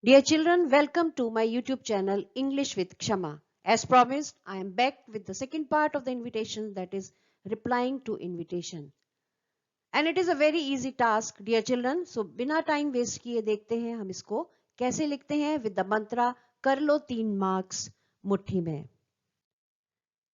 Dear children, welcome to my YouTube channel English with Kshama. As promised, I am back with the second part of the invitation, that is replying to invitation. And it is a very easy task, dear children. So बिना time waste किए देखते हैं हम इसको कैसे लिखते हैं with the mantra कर लो 3 marks मुट्ठी में.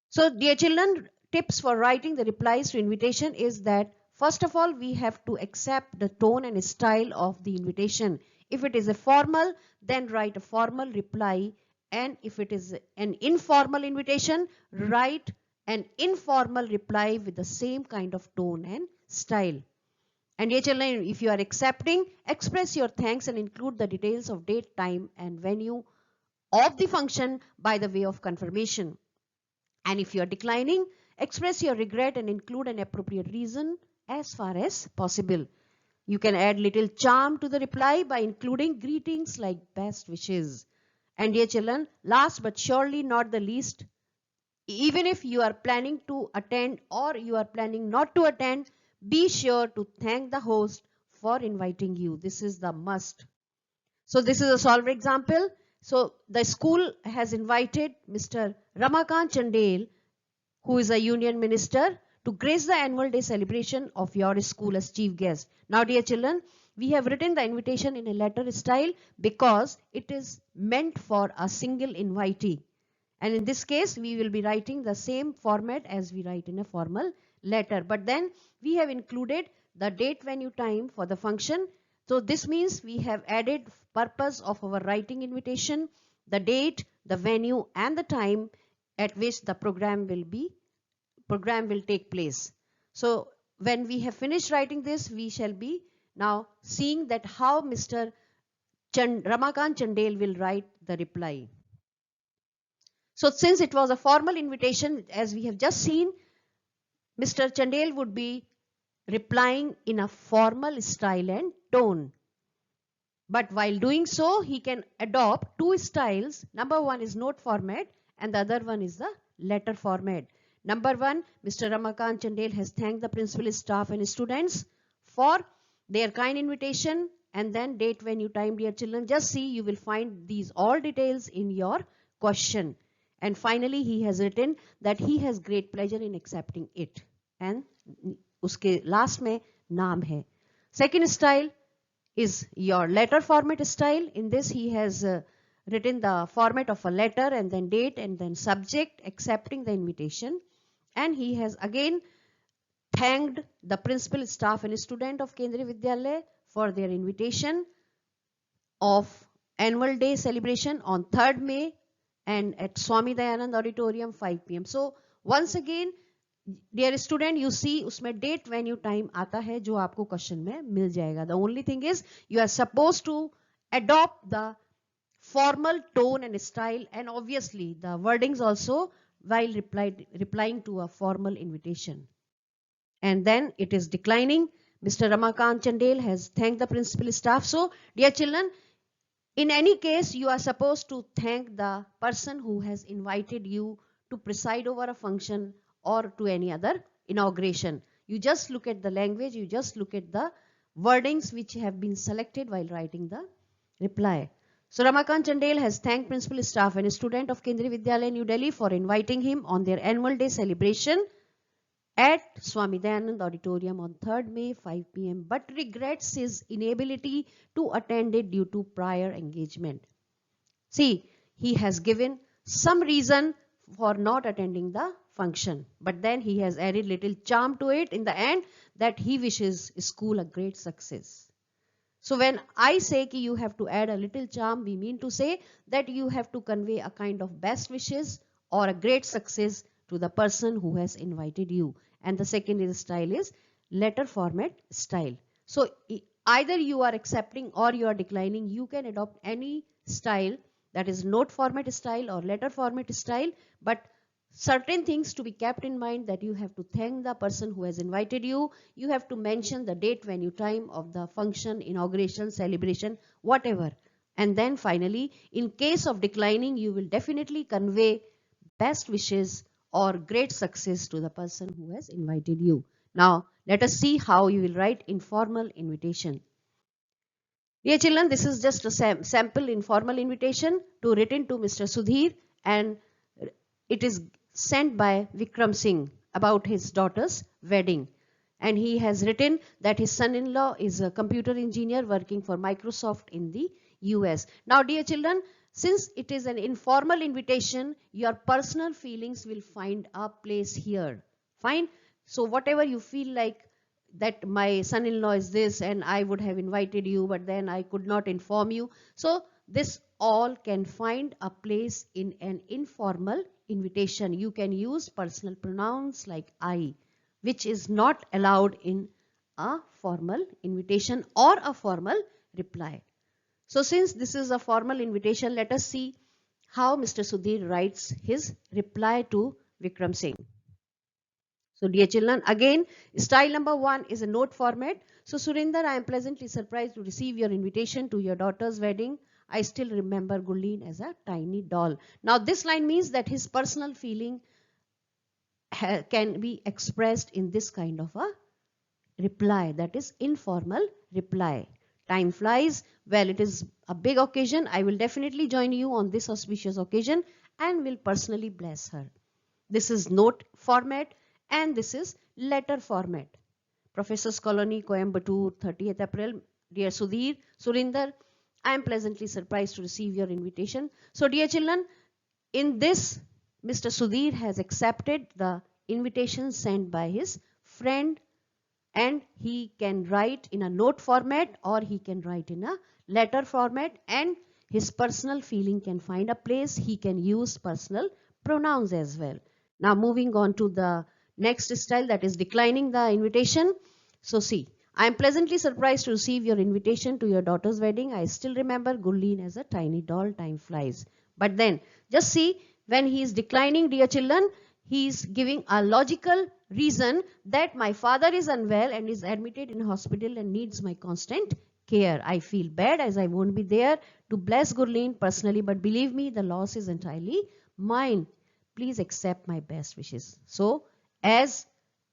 So dear children, tips for writing the replies to invitation is that first of all we have to accept the tone and style of the invitation. If it is a formal, then write a formal reply, and if it is an informal invitation, write an informal reply with the same kind of tone and style. And dear children, if you are accepting, express your thanks and include the details of date, time and venue of the function by the way of confirmation. And if you are declining, express your regret and include an appropriate reason as far as possible. You can add little charm to the reply by including greetings like best wishes. And dear children, last but surely not the least, even if you are planning to attend or you are planning not to attend, be sure to thank the host for inviting you. This is the must. So this is a solver example. So the school has invited Mr. Ramakant Chandel, who is a union minister, to grace the annual day celebration of your school as chief guest. Now, dear children, we have written the invitation in a letter style because it is meant for a single invitee. And in this case, we will be writing the same format as we write in a formal letter. But then we have included the date, venue, time for the function. So this means we have added purpose of our writing invitation, the date, the venue and the time at which the program will take place. So when we have finished writing this, we shall be now seeing that how Mr. Ramakant Chandel will write the reply. So since it was a formal invitation, as we have just seen, Mr. Chandel would be replying in a formal style and tone. But while doing so, he can adopt two styles. Number one is note format and the other one is the letter format. Number one, Mr. Ramakant Chandel has thanked the principal, staff and students for their kind invitation, and then date, venue, time, dear children. Just see, you will find these all details in your question. And finally, he has written that he has great pleasure in accepting it. And uske last mein naam hai. Second style is your letter format style. In this, he has written the format of a letter and then date and then subject accepting the invitation. And he has again thanked the principal, staff and student of Kendriya Vidyalaya for their invitation of annual day celebration on 3rd May and at Swami Dayanand Auditorium 5 p.m. So once again, dear student, you see उसमें date, venue, time आता है जो आपको question में मिल जाएगा. The only thing is you are supposed to adopt the formal tone and style and obviously the wordings also while replying to a formal invitation. And then it is declining. Mr. Ramakant Chandel has thanked the principal, staff. So dear children, in any case, you are supposed to thank the person who has invited you to preside over a function or to any other inauguration. You just look at the language, you just look at the wordings which have been selected while writing the reply. So Ramakant Chandel has thanked principal, staff and student of Kendriya Vidyalaya, New Delhi for inviting him on their annual day celebration at Swami Dayanand Auditorium on 3rd May 5 p.m. but regrets his inability to attend it due to prior engagement. See, he has given some reason for not attending the function, but then he has added little charm to it in the end that he wishes school a great success. So when I say that you have to add a little charm, we mean to say that you have to convey a kind of best wishes or a great success to the person who has invited you. And the second style is letter format style. So either you are accepting or you are declining, you can adopt any style, that is note format style or letter format style, but certain things to be kept in mind, that you have to thank the person who has invited you. You have to mention the date, venue, time of the function, inauguration, celebration, whatever. And then finally, in case of declining, you will definitely convey best wishes or great success to the person who has invited you. Now, let us see how you will write informal invitation. Dear children, this is just a sample informal invitation to written to Mr. Sudhir, and it is sent by Vikram Singh about his daughter's wedding. And he has written that his son-in-law is a computer engineer working for Microsoft in the US. Now, dear children, since it is an informal invitation, your personal feelings will find a place here. Fine? So whatever you feel like, that my son-in-law is this and I would have invited you, but then I could not inform you. So this all can find a place in an informal invitation. You can use personal pronouns like I, which is not allowed in a formal invitation or a formal reply. So since this is a formal invitation, let us see how Mr. Sudhir writes his reply to Vikram Singh. So dear children, again, style number 1 is a note format. So Surinder, I am pleasantly surprised to receive your invitation to your daughter's wedding. I still remember Gurleen as a tiny doll. Now this line means that his personal feeling can be expressed in this kind of a reply, that is informal reply. Time flies. Well, it is a big occasion. I will definitely join you on this auspicious occasion and will personally bless her. This is note format and this is letter format. Professor's Colony, Coimbatore, 30th April. Dear Sudhir, Surinder, I am pleasantly surprised to receive your invitation. So dear children, in this, Mr. Sudhir has accepted the invitation sent by his friend, and he can write in a note format or he can write in a letter format, and his personal feeling can find a place. He can use personal pronouns as well. Now moving on to the next style, that is declining the invitation. So see, I am pleasantly surprised to receive your invitation to your daughter's wedding. I still remember Gurleen as a tiny doll. Time flies. But then just see, when he is declining, dear children, he is giving a logical reason that my father is unwell and is admitted in hospital and needs my constant care. I feel bad as I won't be there to bless Gurleen personally, but believe me, the loss is entirely mine. Please accept my best wishes. So, as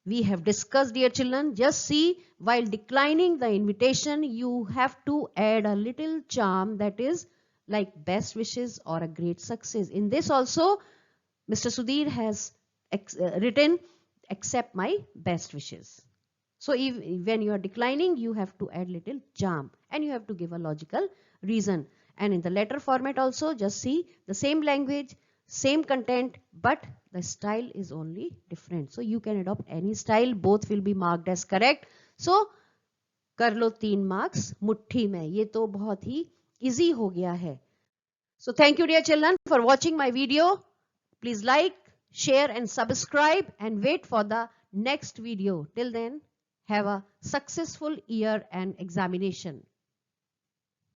we have discussed, dear children, just see, while declining the invitation, you have to add a little charm, that is like best wishes or a great success. In this also, Mr. Sudhir has written, accept my best wishes. So when you are declining, you have to add little charm and you have to give a logical reason. And in the letter format also, just see, the same language, same content, but the style is only different. So you can adopt any style, both will be marked as correct. So कर लो 3 marks मुट्ठी में, ये तो बहुत ही easy हो गया है. So thank you dear children for watching my video. Please like, share and subscribe and wait for the next video. Till then, have a successful year and examination.